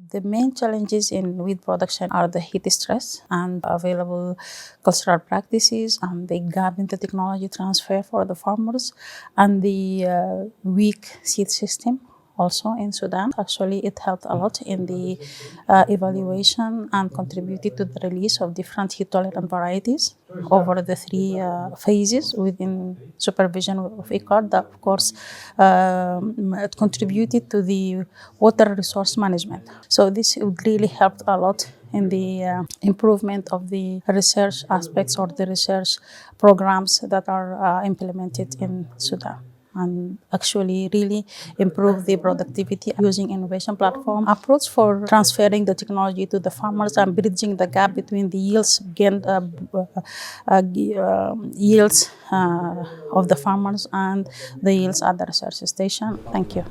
The main challenges in wheat production are the heat stress and available cultural practices and the gap in the technology transfer for the farmers and the weak seed system also in Sudan. Actually, it helped a lot in the evaluation and contributed to the release of different heat-tolerant varieties over the three phases within supervision of ICAR. That, of course, it contributed to the water resource management. So this would really help a lot in the improvement of the research aspects or the research programs that are implemented in Sudan, and actually really improve the productivity using innovation platform approach for transferring the technology to the farmers and bridging the gap between the yields gained yields of the farmers and the yields at the research station. Thank you.